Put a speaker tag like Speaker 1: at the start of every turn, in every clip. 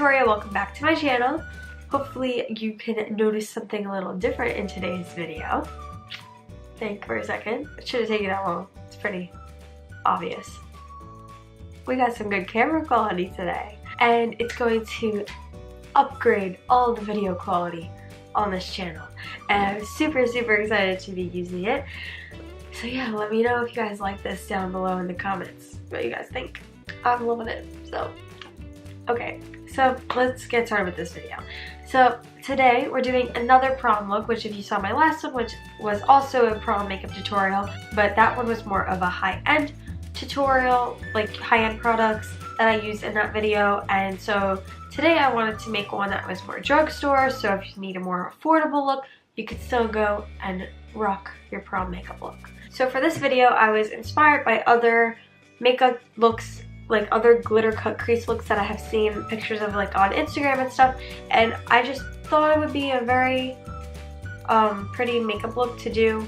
Speaker 1: Victoria. Welcome back to my channel. Hopefully you can notice something a little different in today's video. Think for a second. It shouldn't take you that long. It's pretty obvious. We got some good camera quality today, and it's going to upgrade all the video quality on this channel, and I'm super excited to be using it. So yeah, let me know if you guys like this down below in the comments, what you guys think. I'm loving it. So okay, so let's get started with this video. So today we're doing another prom look, which if you saw my last one, which was also a prom makeup tutorial, but that one was more of a high-end tutorial, like high-end products that I used in that video. And so today I wanted to make one that was more drugstore, so if you need a more affordable look, you could still go and rock your prom makeup look. So for this video, I was inspired by other makeup looks, like other glitter cut crease looks that I have seen pictures of like on Instagram and stuff, and I just thought it would be a very pretty makeup look to do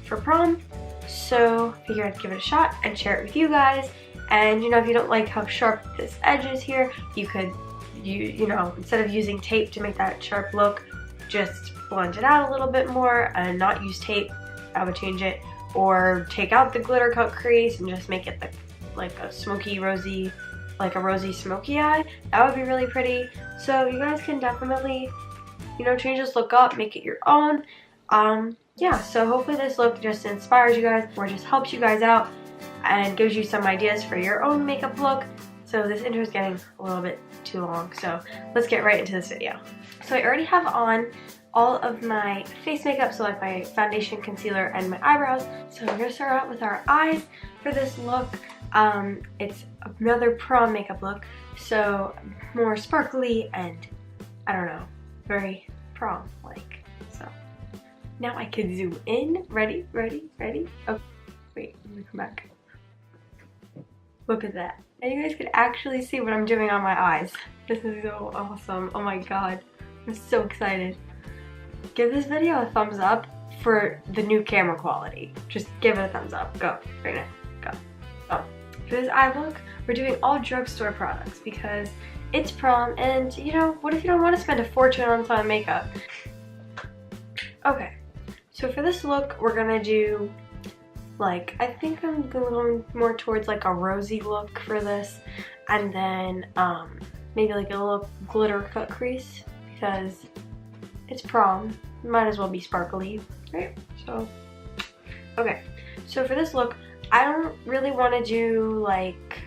Speaker 1: for prom. So I figured I'd give it a shot and share it with you guys. And you know, if you don't like how sharp this edge is here, you could you know, instead of using tape to make that sharp look, just blend it out a little bit more and not use tape. I would change it, or take out the glitter cut crease and just make it like a smoky rosy, like a rosy smoky eye. That would be really pretty. So you guys can definitely, you know, change this look up, make it your own. Yeah, so hopefully this look just inspires you guys or just helps you guys out and gives you some ideas for your own makeup look. So this intro is getting a little bit too long, so let's get right into this video. So I already have on all of my face makeup, so like my foundation, concealer, and my eyebrows. So we're gonna start out with our eyes for this look. It's another prom makeup look, so more sparkly and, I don't know, very prom-like. So now I can zoom in. Ready? Oh, wait, let me come back. Look at that. And you guys can actually see what I'm doing on my eyes. This is so awesome. Oh my god. I'm so excited. Give this video a thumbs up for the new camera quality. Just give it a thumbs up. Go. Right now. Go. Oh. For this eye look, we're doing all drugstore products because it's prom, and you know, what if you don't want to spend a fortune on some makeup? Okay. So for this look, we're gonna do, like, I think I'm going more towards like a rosy look for this, and then maybe like a little glitter cut crease because it's prom. Might as well be sparkly, right? So, okay. So for this look, I don't really want to do like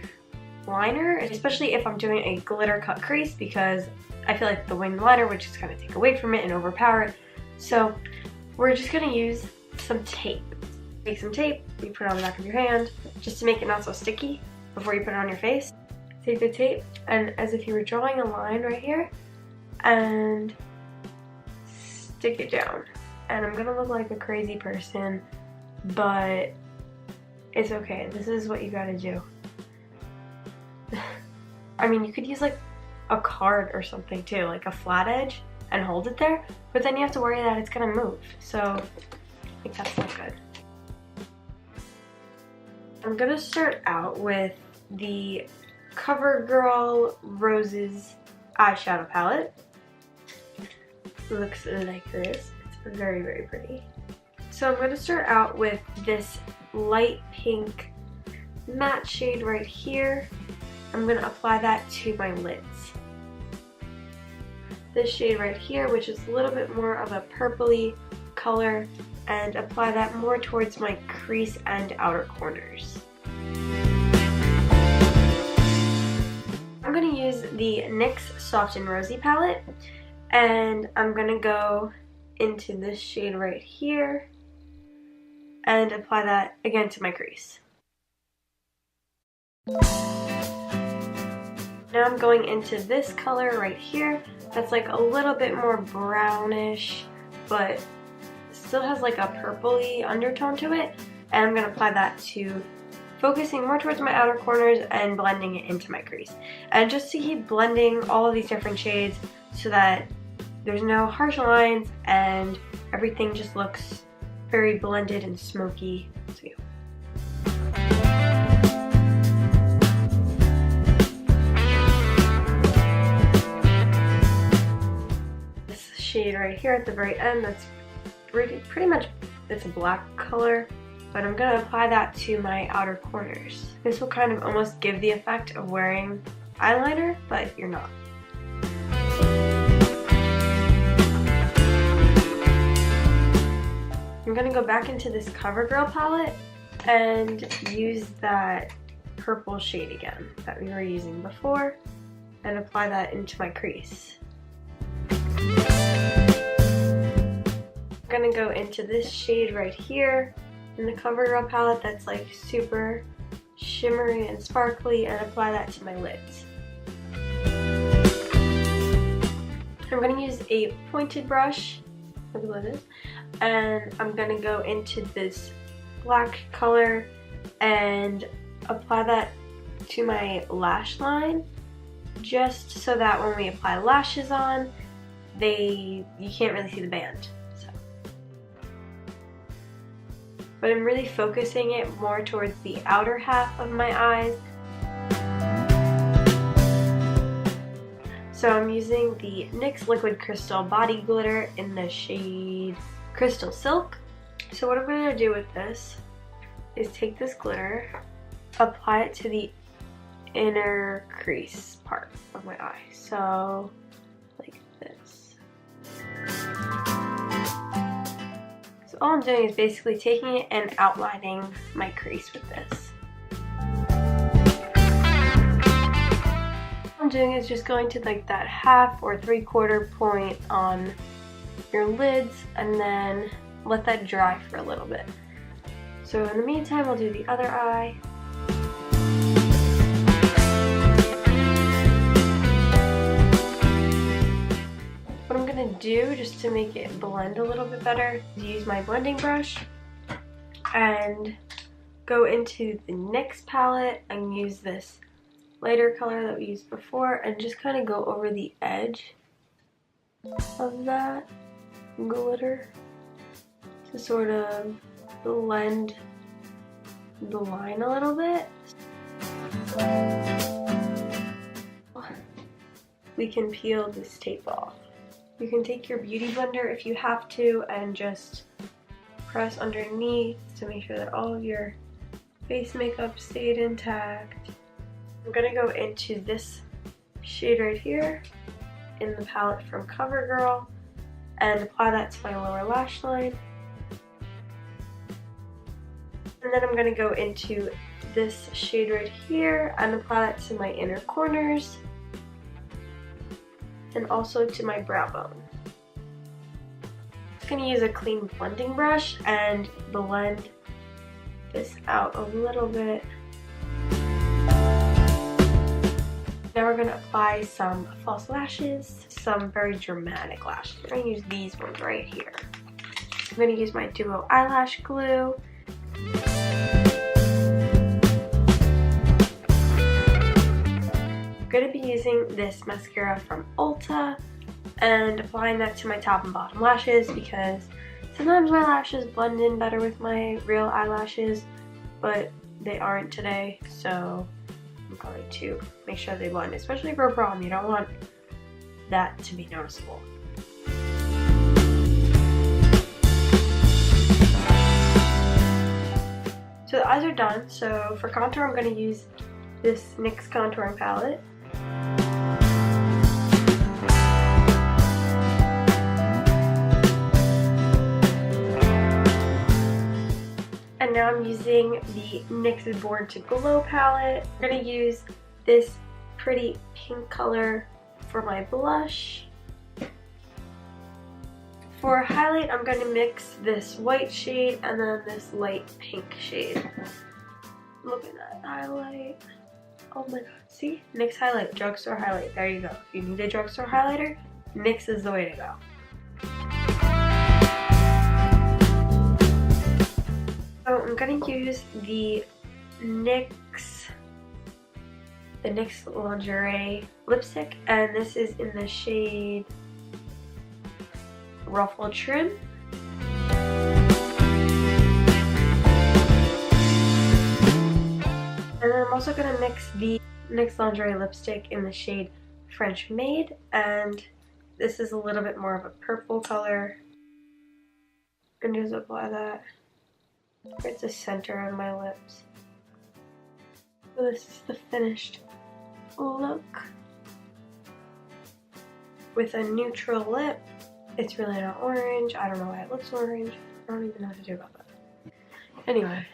Speaker 1: liner, especially if I'm doing a glitter cut crease, because I feel like the winged liner would just kind of take away from it and overpower it. So we're just gonna use some tape. Take some tape, you put it on the back of your hand, just to make it not so sticky before you put it on your face. Take the tape, and as if you were drawing a line right here, and stick it down. And I'm gonna look like a crazy person, but it's okay. This is what you gotta do. I mean, you could use like a card or something too, like a flat edge, and hold it there, but then you have to worry that it's gonna move. So I think that's not good. I'm gonna start out with the Covergirl Roses eyeshadow palette. Looks like this. It's very pretty. So I'm going to start out with this light pink matte shade right here. I'm going to apply that to my lids. This shade right here, which is a little bit more of a purpley color, and apply that more towards my crease and outer corners. I'm going to use the NYX Soft and Rosy palette, and I'm going to go into this shade right here and apply that again to my crease. Now I'm going into this color right here that's like a little bit more brownish, but still has like a purpley undertone to it, and I'm going to apply that to focusing more towards my outer corners and blending it into my crease. And just to keep blending all of these different shades so that there's no harsh lines and everything just looks very blended and smoky. So yeah. shade right here at the very end that's pretty much, it's a black color, but I'm going to apply that to my outer corners. This will kind of almost give the effect of wearing eyeliner, but you're not. I'm going to go back into this Covergirl palette and use that purple shade again that we were using before and apply that into my crease. I'm going to go into this shade right here in the Covergirl palette that's like super shimmery and sparkly and apply that to my lids. I'm going to use a pointed brush, and I'm going to go into this black color and apply that to my lash line, just so that when we apply lashes on, you can't really see the band. But I'm really focusing it more towards the outer half of my eyes. So I'm using the NYX Liquid Crystal Body Glitter in the shade Crystal Silk. So what I'm going to do with this is take this glitter, apply it to the inner crease part of my eye. So like this. So all I'm doing is basically taking it and outlining my crease with this. What I'm doing is just going to like that 1/2 or 3/4 point on your lids and then let that dry for a little bit. So in the meantime, we'll do the other eye. What I'm gonna do, just to make it blend a little bit better, is use my blending brush and go into the NYX palette and use this lighter color that we used before and just kind of go over the edge of that glitter to sort of blend the line a little bit. We can peel this tape off. You can take your beauty blender if you have to and just press underneath to make sure that all of your face makeup stayed intact. I'm gonna go into this shade right here in the palette from Covergirl and apply that to my lower lash line. And then I'm going to go into this shade right here and apply that to my inner corners and also to my brow bone. I'm going to use a clean blending brush and blend this out a little bit. Now we're going to apply some false lashes, some very dramatic lashes. We're going to use these ones right here. I'm going to use my Duo eyelash glue. I'm going to be using this mascara from Ulta and applying that to my top and bottom lashes because sometimes my lashes blend in better with my real eyelashes, but they aren't today, so I'm going to make sure they blend, especially for prom. You don't want that to be noticeable. So the eyes are done. So for contour, I'm going to use this NYX contouring palette. And now I'm using the NYX Born to Glow palette. I'm going to use this pretty pink color for my blush. For highlight, I'm going to mix this white shade and then this light pink shade. Look at that highlight. Oh my god, see? NYX highlight, drugstore highlight. There you go. If you need a drugstore highlighter, NYX is the way to go. So I'm going to use the NYX Lingerie lipstick, and this is in the shade Ruffle Trim. And then I'm also going to mix the NYX Lingerie lipstick in the shade French Maid and This is a little bit more of a purple color. And just apply that towards the center of my lips. So this is the finished look. With a neutral lip. It's really not orange. I don't know why it looks orange. I don't even know what to do about that. Anyway,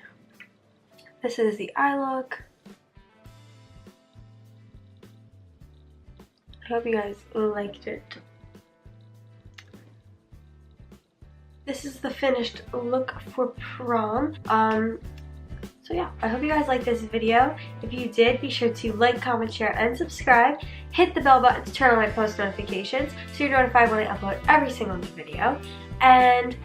Speaker 1: this is the eye look. I hope you guys liked it. This is the finished look for prom. So yeah, I hope you guys liked this video. If you did, be sure to like, comment, share, and subscribe. Hit the bell button to turn on my post notifications so you're notified when I upload every single new video. And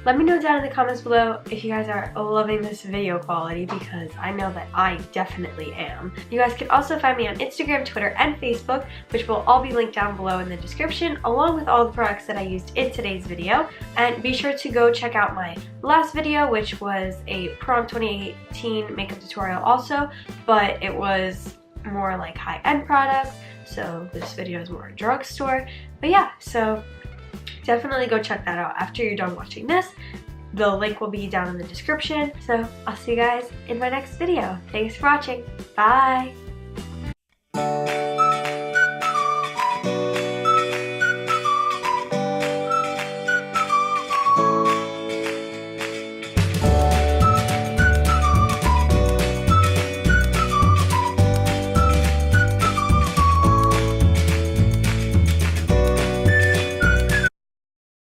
Speaker 1: let me know down in the comments below if you guys are loving this video quality, because I know that I definitely am. You guys can also find me on Instagram, Twitter, and Facebook, which will all be linked down below in the description, along with all the products that I used in today's video. And be sure to go check out my last video, which was a Prom 2018 makeup tutorial also, but it was more like high-end products, so this video is more drugstore. But yeah, so definitely go check that out after you're done watching this. The link will be down in the description. So I'll see you guys in my next video. Thanks for watching. Bye!